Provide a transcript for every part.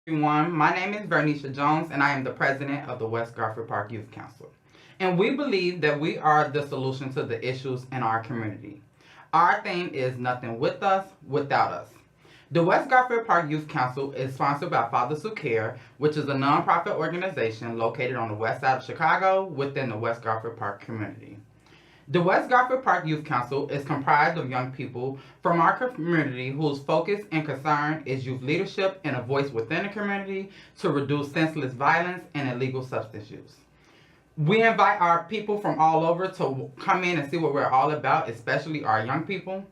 Everyone, my name is Vernisha Jones and I am the president of the West Garfield Park Youth Council. And we believe that we are the solution to the issues in our community. Our theme is nothing with us, without us. The West Garfield Park Youth Council is sponsored by Fathers Who Care, which is a nonprofit organization located on the west side of Chicago within the West Garfield Park community. The West Garfield Park Youth Council is comprised of young people from our community whose focus and concern is youth leadership and a voice within the community to reduce senseless violence and illegal substance use. We invite our people from all over to come in and see what we're all about, especially our young people.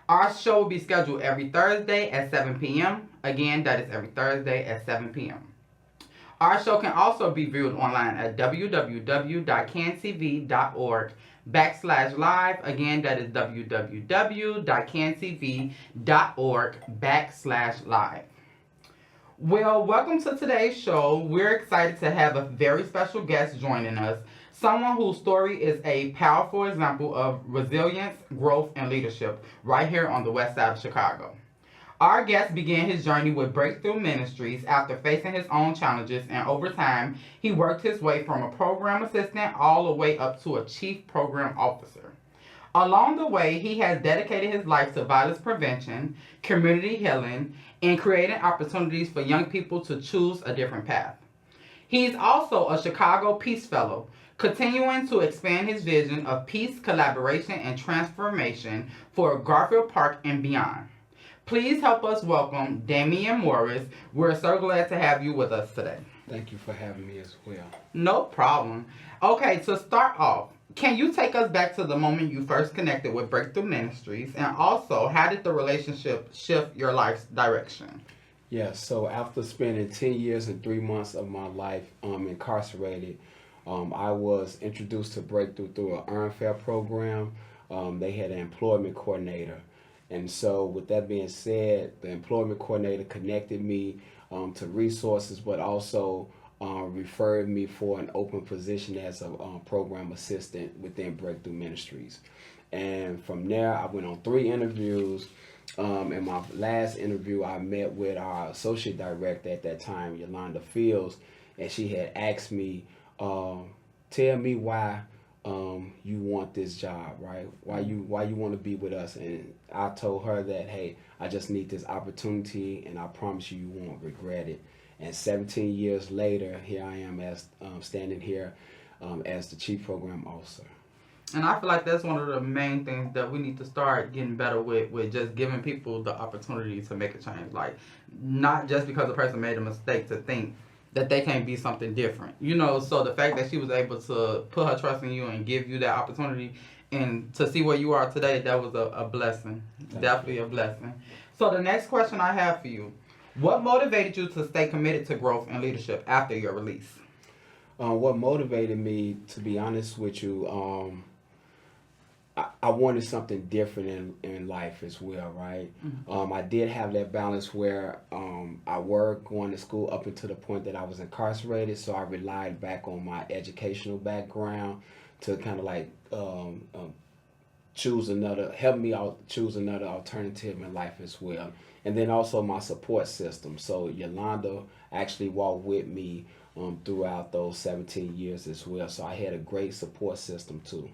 Our show will be scheduled every Thursday at 7 p.m. Again, that is every Thursday at 7 p.m. Our show can also be viewed online at www.cantv.org/live. Again, that is www.cantv.org/live. Well, welcome to today's show. We're excited to have a very special guest joining us, someone whose story is a powerful example of resilience, growth, and leadership right here on the west side of Chicago. Our guest began his journey with Breakthrough Ministries after facing his own challenges, and over time, he worked his way from a program assistant all the way up to a chief program officer. Along the way, he has dedicated his life to violence prevention, community healing, and creating opportunities for young people to choose a different path. He's also a Chicago Peace Fellow, continuing to expand his vision of peace, collaboration, and transformation for Garfield Park and beyond. Please help us welcome Damerson Morris. We're so glad to have you with us today. Thank you for having me as well. No problem. Okay, to start off, can you take us back to the moment you first connected with Breakthrough Ministries, and also how did the relationship shift your life's direction? Yeah, so after spending 10 years and 3 months of my life incarcerated, I was introduced to Breakthrough through an Earn Fair program. They had an employment coordinator. And so with that being said, the employment coordinator connected me to resources, but also referred me for an open position as a program assistant within Breakthrough Ministries. And from there, I went on 3 interviews. In my last interview, I met with our associate director at that time, Yolanda Fields, and she had asked me, tell me why you want this job, right? Why you want to be with us? And I told her that, hey, I just need this opportunity, and I promise you won't regret it. And 17 years later, here I am as standing here as the chief program officer. And I feel like that's one of the main things that we need to start getting better with just giving people the opportunity to make a change. Like, not just because a person made a mistake to think that they can't be something different. You know, so the fact that she was able to put her trust in you and give you that opportunity and to see where you are today, that was a blessing. Definitely a blessing. So the next question I have for you, what motivated you to stay committed to growth and leadership after your release? What motivated me, to be honest with you, I wanted something different in life as well, right? Mm-hmm. I did have that balance where I worked going to school up until the point that I was incarcerated, so I relied back on my educational background to kind of like help me out, choose another alternative in life as well. And then also my support system. So Yolanda actually walked with me throughout those 17 years as well. So I had a great support system too.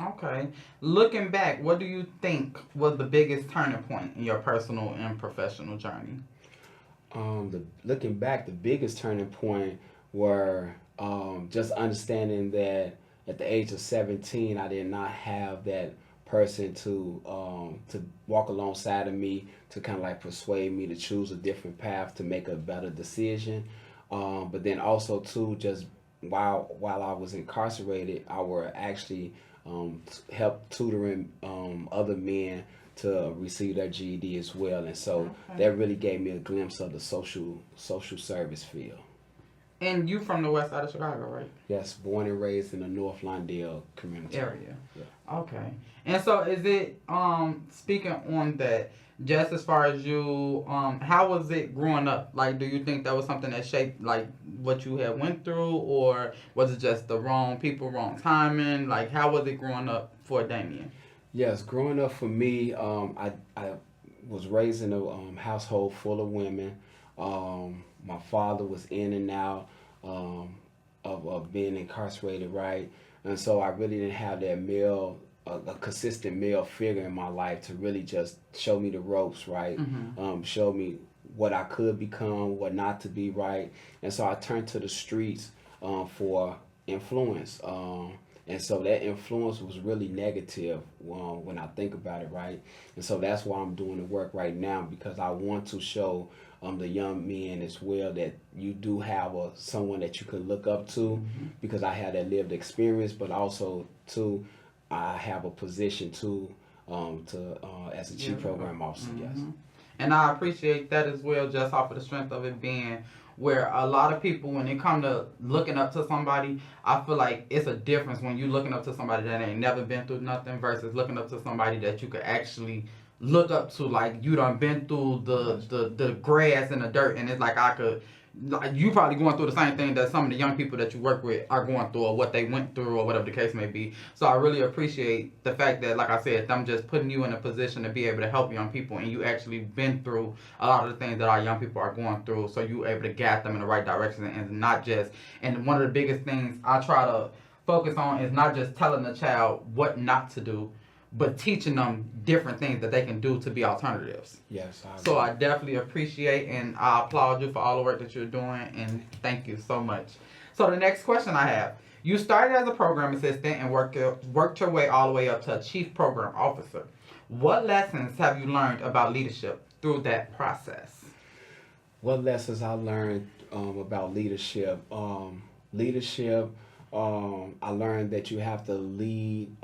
Okay. Looking back, what do you think was the biggest turning point in your personal and professional journey? Looking back, the biggest turning point were just understanding that at the age of 17, I did not have that person to walk alongside of me to kind of like persuade me to choose a different path to make a better decision. But then also too, just while I was incarcerated, I were actually help tutoring other men to receive their GED as well, and so that really gave me a glimpse of the social service field. And you from the west side of Chicago, right? Yes, born and raised in the North Lawndale community. Area. Yeah. Okay. And so is it speaking on that, just as far as you how was it growing up? Like, do you think that was something that shaped like what you had went through, or was it just the wrong people, wrong timing? Like, how was it growing up for Damien? Yes, growing up for me, I was raised in a household full of women. My father was in and out of being incarcerated, right? And so I really didn't have that a consistent male figure in my life to really just show me the ropes, right? Show me what I could become, what not to be, right? And so I turned to the streets for influence. And so that influence was really negative when I think about it, right? And so that's why I'm doing the work right now, because I want to show the young men as well that you do have someone that you can look up to, because I had that lived experience, but also too, I have a position too as a chief program officer. Yes. And I appreciate that as well, just off of the strength of it being where a lot of people, when it come to looking up to somebody, I feel like it's a difference when you looking up to somebody that ain't never been through nothing versus looking up to somebody that you could actually look up to, like you done been through the grass and the dirt, and it's like you probably going through the same thing that some of the young people that you work with are going through, or what they went through, or whatever the case may be. So I really appreciate the fact that, like I said, I'm just putting you in a position to be able to help young people, and you actually been through a lot of the things that our young people are going through, so you able to guide them in the right direction, and not just. And one of the biggest things I try to focus on is not just telling the child what not to do, but teaching them different things that they can do to be alternatives. Yes. So I definitely appreciate and I applaud you for all the work that you're doing, and thank you so much. So the next question I have, you started as a program assistant and worked your way all the way up to a chief program officer. What lessons have you learned about leadership through that process? What lessons I learned about leadership? I learned that you have to lead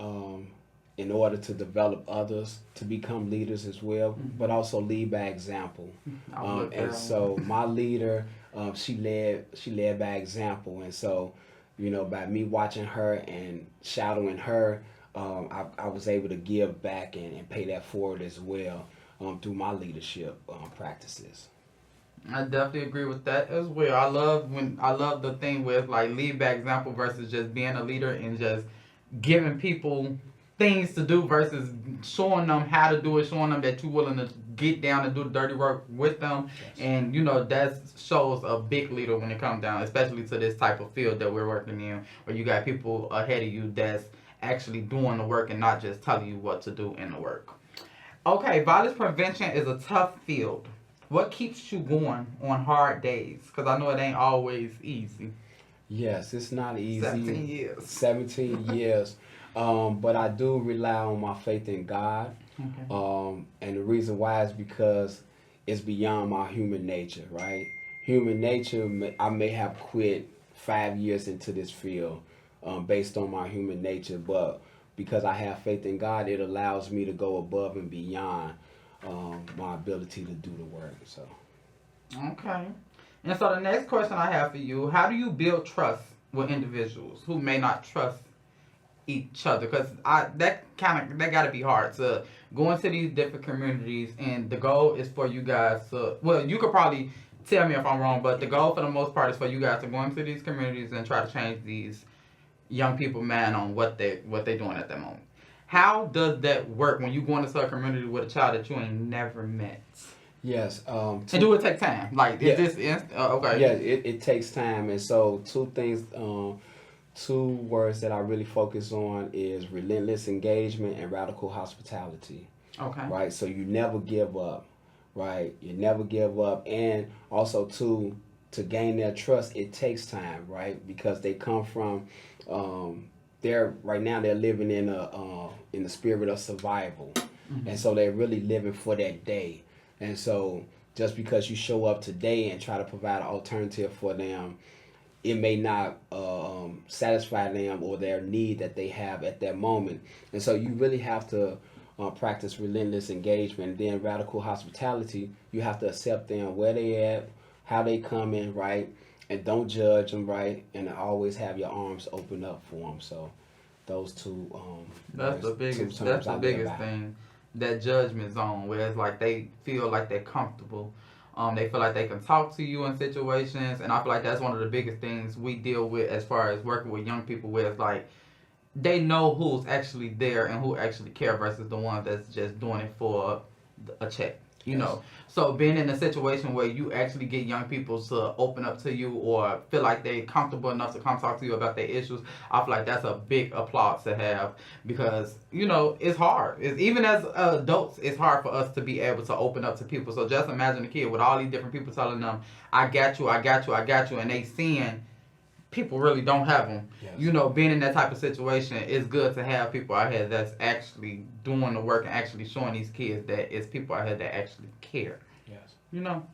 in order to develop others to become leaders as well, but also lead by example. And so my leader, she led by example, and so by me watching her and shadowing her, I was able to give back and pay that forward as well through my leadership practices. I definitely agree with that as well. I love the thing with like lead by example versus just being a leader and just giving people things to do versus showing them how to do it, showing them that you're willing to get down and do the dirty work with them. Yes. And that shows a big leader when it comes down, especially to this type of field that we're working in, where you got people ahead of you that's actually doing the work and not just telling you what to do in the work. Okay, violence prevention is a tough field. What keeps you going on hard days? Because I know it ain't always easy. Yes, it's not easy. 17 years. 17 years. But I do rely on my faith in God. Okay. And the reason why is because it's beyond my human nature, right? Human nature, I may have quit 5 years into this field based on my human nature, but because I have faith in God, it allows me to go above and beyond my ability to do the work. So. Okay. And so the next question I have for you, how do you build trust with individuals who may not trust each other? Because that got to be hard to go into these different communities, and the goal is for you guys to, well, you could probably tell me if I'm wrong, but the goal for the most part is for you guys to go into these communities and try to change these young people mind on what they're doing at that moment. How does that work when you go into a community with a child that you ain't never met? Yes. And do it take time? Like, is this okay? Yeah, it takes time. And so two words that I really focus on is relentless engagement and radical hospitality. Okay. Right? So you never give up, right? You never give up. And also, to gain their trust, it takes time, right? Because they come from, they're living in the spirit of survival. Mm-hmm. And so they're really living for that day. And so just because you show up today and try to provide an alternative for them, it may not satisfy them or their need that they have at that moment. And so you really have to practice relentless engagement. And then radical hospitality, you have to accept them where they at, how they come in, right? and don't judge them, right? And always have your arms open up for them. So those two That's the two biggest. terms That's the I live biggest by. thing. That judgment zone, where it's like they feel like they're comfortable. They feel like they can talk to you in situations, and I feel like that's one of the biggest things we deal with as far as working with young people. Where it's like they know who's actually there and who actually care versus the ones that's just doing it for a check. You Yes. know, so being in a situation where you actually get young people to open up to you or feel like they're comfortable enough to come talk to you about their issues, I feel like that's a big applause to have because it's hard. It's even as adults, it's hard for us to be able to open up to people. So just imagine a kid with all these different people telling them, "I got you, I got you, I got you," and they seeing people really don't have them. Yes. Being in that type of situation, it's good to have people out here that's actually doing the work and actually showing these kids that it's people out here that actually care. Yes. You know?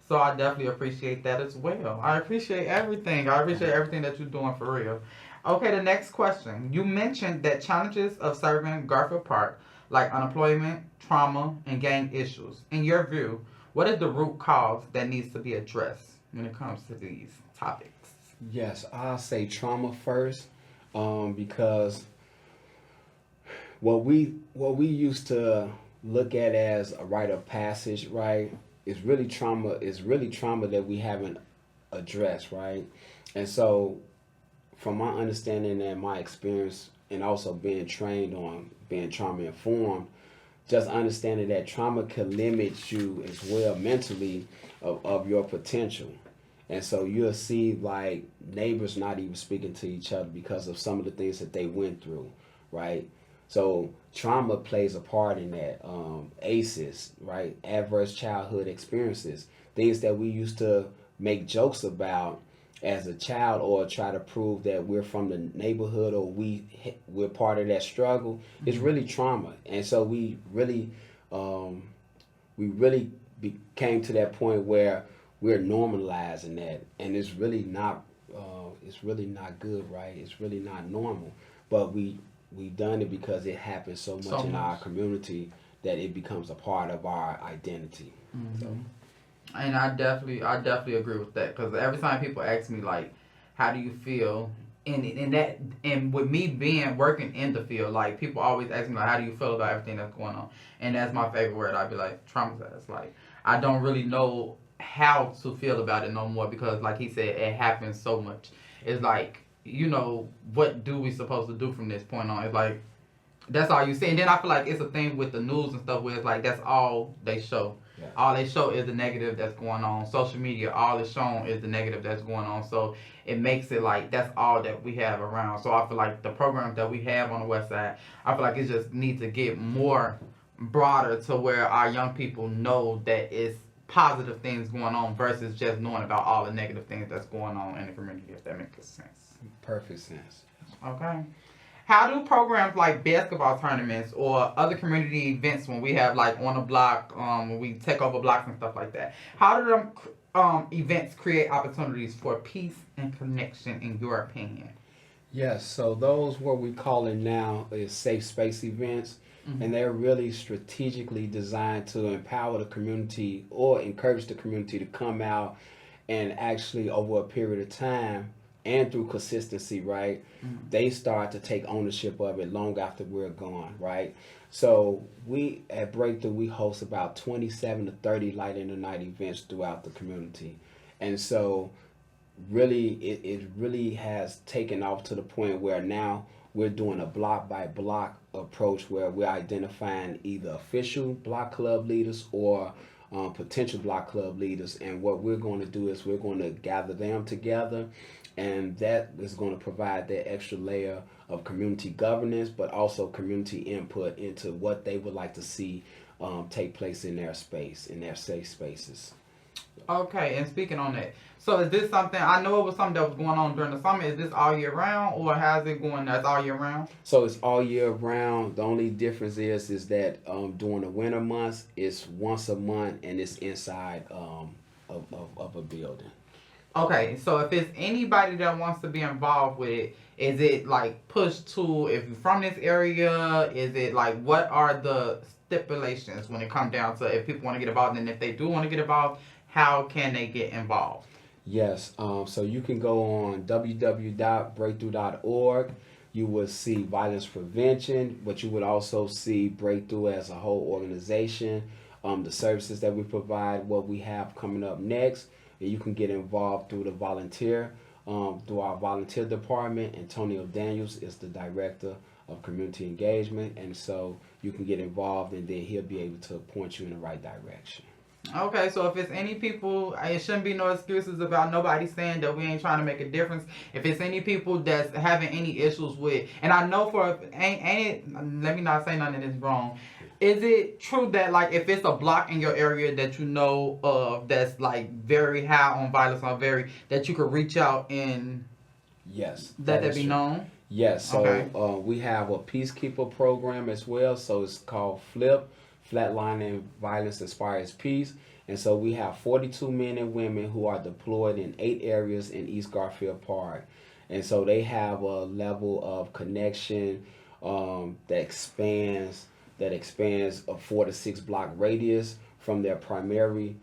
So I definitely appreciate that as well. I appreciate everything. I appreciate everything that you're doing for real. Okay, the next question. You mentioned that challenges of serving Garfield Park, like unemployment, trauma, and gang issues. In your view, what is the root cause that needs to be addressed when it comes to these topics? Yes, I'll say trauma first, because what we used to look at as a rite of passage, right, is really trauma. Is really trauma that we haven't addressed, right? And so, from my understanding and my experience, and also being trained on being trauma informed, just understanding that trauma can limit you as well mentally of your potential. And so you'll see like neighbors not even speaking to each other because of some of the things that they went through, right? So trauma plays a part in that. ACEs, right? Adverse childhood experiences, things that we used to make jokes about as a child or try to prove that we're from the neighborhood or we're part of that struggle. It's really trauma. And so we really came to that point where we're normalizing that, and it's really not good, right? It's really not normal, but we've done it because it happens so much in our community that it becomes a part of our identity. So And I definitely agree with that because every time people ask me like, how do you feel? And with me being working in the field, like people always ask me like, how do you feel about everything that's going on? And that's my favorite word. I'd be like traumatized. Like I don't really know how to feel about it no more because like he said, it happens so much. It's like what do we supposed to do from this point on? It's like that's all you see. And then I feel like it's a thing with the news and stuff where it's like that's all they show. yeah. All they show is the negative that's going on. Social media, all it's shown is the negative that's going on. So it makes it like that's all that we have around. So I feel like the programs that we have on the west side, I feel like it just needs to get more broader to where our young people know that it's positive things going on versus just knowing about all the negative things that's going on in the community, if that makes sense. Perfect sense. Okay. How do programs like basketball tournaments or other community events when we have like on a block, when we take over blocks and stuff like that, how do them events create opportunities for peace and connection in your opinion? Yes, so those what we call it now is safe space events, and they're really strategically designed to empower the community or encourage the community to come out and actually over a period of time and through consistency, right? They start to take ownership of it long after we're gone, right? So we at Breakthrough we host about 27 to 30 light in the night events throughout the community, and so really it really has taken off to the point where now we're doing a block by block approach where we're identifying either official block club leaders or potential block club leaders, and what we're going to do is we're going to gather them together, and that is going to provide that extra layer of community governance but also community input into what they would like to see take place in their space, in their safe spaces. Okay, and speaking on that, so is this something, I know it was something that was going on during the summer, is this all year round or how's it going that's all year round? So it's all year round. The only difference is that during the winter months it's once a month and it's inside of a building. Okay, so if it's anybody that wants to be involved with it, is it like push to if you're from this area? Is it like what are the stipulations when it comes down to if people want to get involved, and if they do want to get involved, how can they get involved? Yes, so you can go on www.breakthrough.org. You will see violence prevention, but you would also see Breakthrough as a whole organization, the services that we provide, what we have coming up next, and you can get involved through the through our volunteer department. Antonio Daniels is the director of community engagement, and so you can get involved, and then he'll be able to point you in the right direction. Okay, so if it's any people, it shouldn't be no excuses about nobody saying that we ain't trying to make a difference. If it's any people that's having any issues with, and I know for ain't it, let me not say nothing that's wrong. Is it true that like if it's a block in your area that you know of that's like very high on violence or very that you could reach out and Yes, let that that is be true. known? Yes, so Okay. we have a peacekeeper program as well. So it's called FLIP, Flatlining Violence Inspires Peace. And so we have 42 men and women who are deployed in 8 areas in East Garfield Park. And so they have a level of connection that expands a 4 to 6 block radius from their primary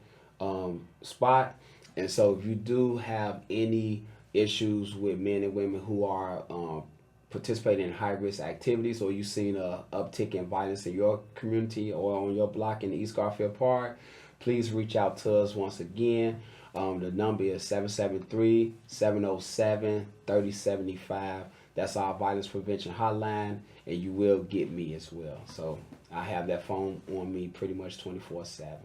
spot. And so if you do have any issues with men and women who are participating in high risk activities, or you've seen a uptick in violence in your community or on your block in East Garfield Park, please reach out to us once again. The number is 773-707-3075. That's our violence prevention hotline, and you will get me as well. So I have that phone on me pretty much 24/7.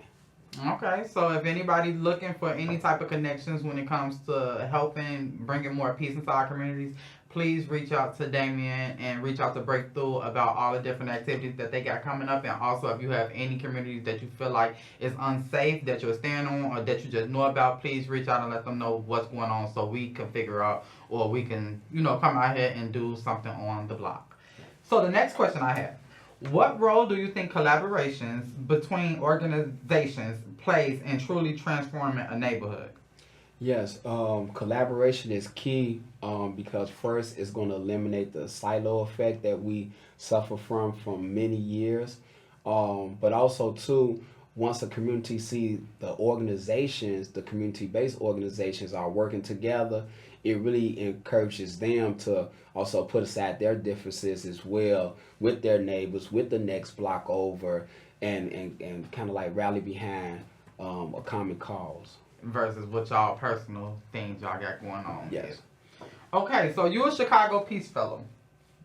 Okay, so if anybody's looking for any type of connections when it comes to helping bringing more peace into our communities, please reach out to Damien and reach out to Breakthrough about all the different activities that they got coming up. And also, if you have any communities that you feel like is unsafe that you're staying on or that you just know about, please reach out and let them know what's going on so we can figure out or we can, come out here and do something on the block. So the next question I have. What role do you think collaborations between organizations plays in truly transforming a neighborhood? Yes, collaboration is key because first it's going to eliminate the silo effect that we suffer from many years. But also too, once a community see the community-based organizations are working together, it really encourages them to also put aside their differences as well with their neighbors, with the next block over, and kind of like rally behind a common cause. Versus what y'all personal things y'all got going on. Yes. Okay, so you're a Chicago Peace Fellow,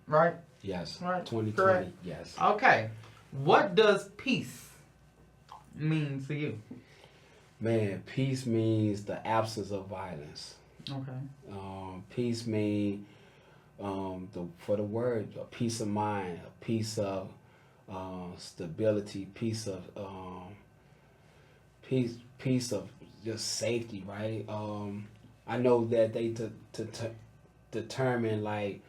right? Yes. Right. 2020. Correct. Yes. Okay. What does peace mean to you? Man, peace means the absence of violence. Okay. Peace means for the word, a peace of mind, a peace of stability, peace of peace of just safety, right? I know that they determine like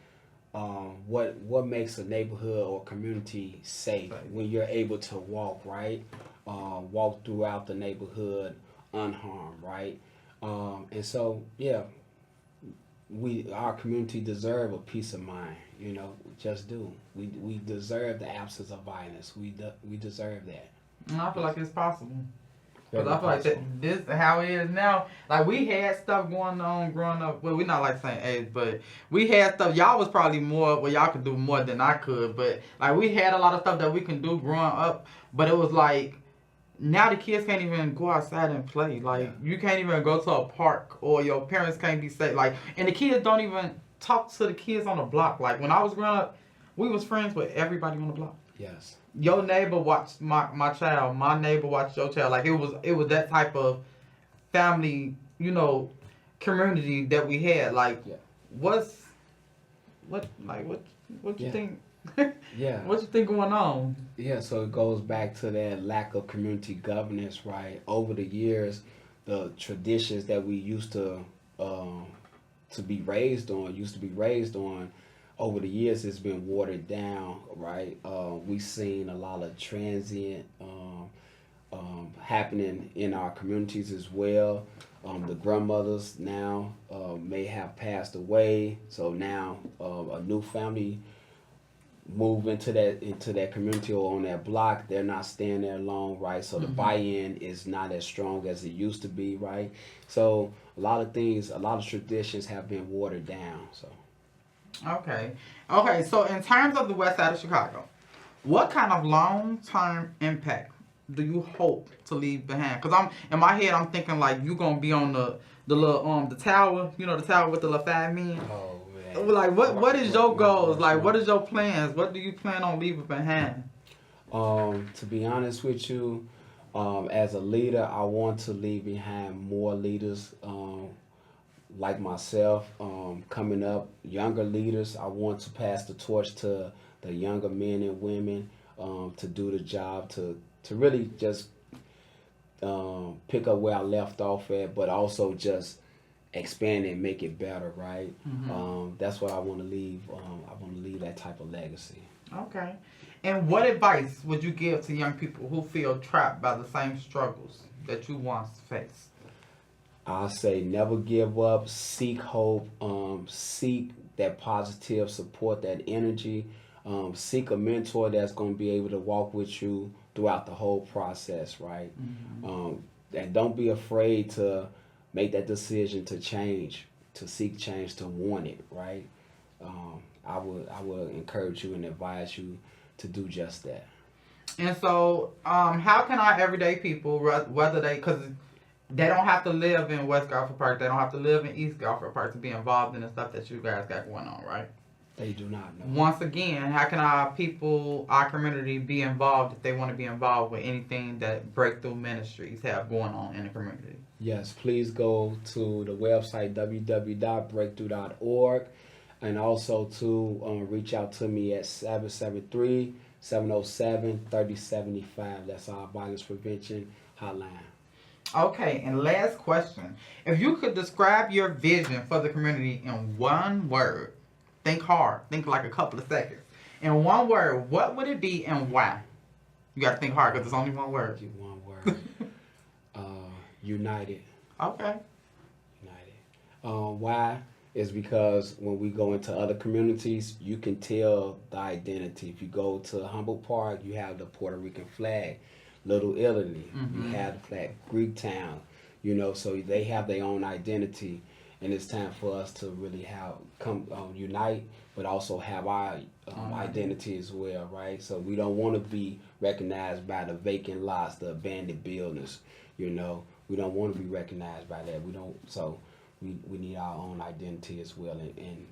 what makes a neighborhood or community safe when you're able to walk, right? Walk throughout the neighborhood unharmed, right? And so yeah, our community deserve a peace of mind, just do. We deserve the absence of violence. We deserve that. And I feel like it's possible. Because Very I feel like possible. this is how it is now. Like, we had stuff going on growing up. Well, we're not like the same age, but we had stuff. Y'all was probably more, well, y'all could do more than I could. But, like, we had a lot of stuff that we can do growing up. But it was like, now the kids can't even go outside and play. Like, you can't even go to a park or your parents can't be safe. Like, and the kids don't even talk to the kids on the block. Like, when I was growing up, we was friends with everybody on the block. Yes. Your neighbor watched my child. My neighbor watched your child. Like, it was that type of family, community that we had. Like, Yeah. what you Yeah. think? Yeah. What you think going on? Yeah, so it goes back to that lack of community governance, right? Over the years, the traditions that we used to be raised on, over the years, it's been watered down, right? We've seen a lot of transient happening in our communities as well. The grandmothers now may have passed away, so now a new family move into that community or on that block, they're not staying there long, right? So the buy-in is not as strong as it used to be, right? So a lot of traditions have been watered down. So Okay. Okay, so in terms of the west side of Chicago, what kind of long-term impact do you hope to leave behind? Because I'm in my head, I'm thinking like you gonna be on the little the tower, you know, the tower with the little 5 men. oh man, Like what is your goals? Like what is is your plans? What do you plan on leaving behind? To be honest with you, as a leader, I want to leave behind more leaders like myself coming up, younger leaders. I want to pass the torch to the younger men and women to do the job, to really just pick up where I left off at, but also just expand and make it better, right? That's what I want to leave. I want to leave that type of legacy. Okay. And what advice would you give to young people who feel trapped by the same struggles that you once faced? I say never give up, seek hope, seek that positive support, that energy, seek a mentor that's going to be able to walk with you throughout the whole process, right? And don't be afraid to make that decision to change, to seek change, to want it, right? I would encourage you and advise you to do just that. And so, how can our everyday people, whether because they don't have to live in West Garfield Park, they don't have to live in East Garfield Park to be involved in the stuff that you guys got going on, right? They do not know. Once again, how can our people, our community be involved if they want to be involved with anything that Breakthrough Ministries have going on in the community? Yes, please go to the website www.breakthrough.org and also to reach out to me at 773-707-3075. That's our violence prevention hotline. Okay, and last question. If you could describe your vision for the community in one word, think hard, think like a couple of seconds. In one word, what would it be and why? You got to think hard because it's only one word. One word. United. Okay. United. Why? Is because when we go into other communities, you can tell the identity. If you go to Humboldt Park, you have the Puerto Rican flag. Little Italy, you have the flag. Greek Town, so they have their own identity, and it's time for us to really unite, but also have our identity as well, right? So we don't want to be recognized by the vacant lots, the abandoned buildings, We don't want to be recognized by that. We don't. So we need our own identity as well, and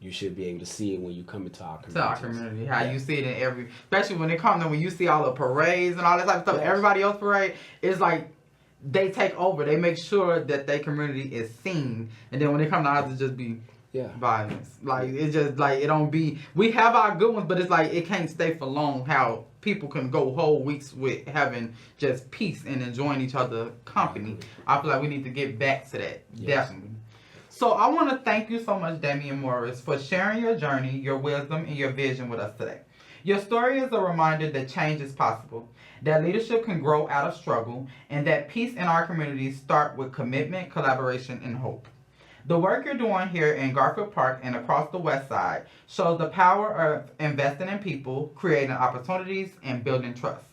you should be able to see it when you come into our community. To our community, how you see it in every, especially when it comes to when you see all the parades and all that type of stuff. Yes. Everybody else parade, it's like they take over. They make sure that their community is seen, and then when they come to ours, it just be violence. Like it's just like it don't be. We have our good ones, but it's like it can't stay for long. How people can go whole weeks with having just peace and enjoying each other's company. I feel like we need to get back to that. Yes. Definitely. So I want to thank you so much, Damerson Morris, for sharing your journey, your wisdom, and your vision with us today. Your story is a reminder that change is possible, that leadership can grow out of struggle, and that peace in our communities start with commitment, collaboration, and hope. The work you're doing here in Garfield Park and across the West Side shows the power of investing in people, creating opportunities, and building trust.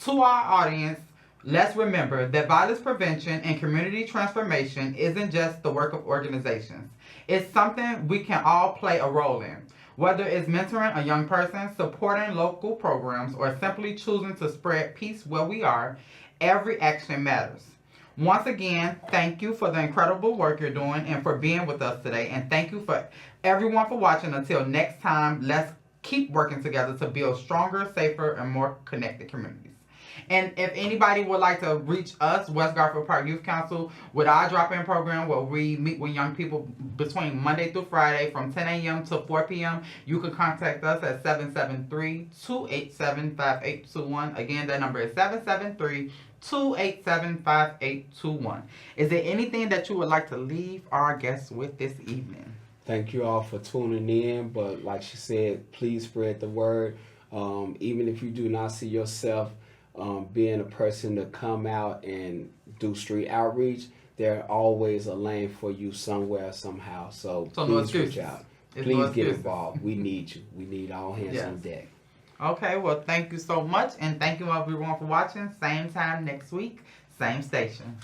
To our audience, let's remember that violence prevention and community transformation isn't just the work of organizations. It's something we can all play a role in. Whether it's mentoring a young person, supporting local programs, or simply choosing to spread peace where we are, every action matters. Once again, thank you for the incredible work you're doing and for being with us today. And thank you for everyone for watching. Until next time, let's keep working together to build stronger, safer, and more connected communities. And if anybody would like to reach us, West Garfield Park Youth Council, with our drop-in program where we meet with young people between Monday through Friday from 10 a.m. to 4 p.m., you can contact us at 773-287-5821. Again, that number is 773-287-5821. Is there anything that you would like to leave our guests with this evening? Thank you all for tuning in, but like she said, please spread the word. Even if you do not see yourself being a person to come out and do street outreach, there's always a lane for you somewhere, somehow. So please reach out. Please get involved. We need you. We need all hands on deck. Okay, well, thank you so much, and thank you everyone for watching. Same time next week, same station.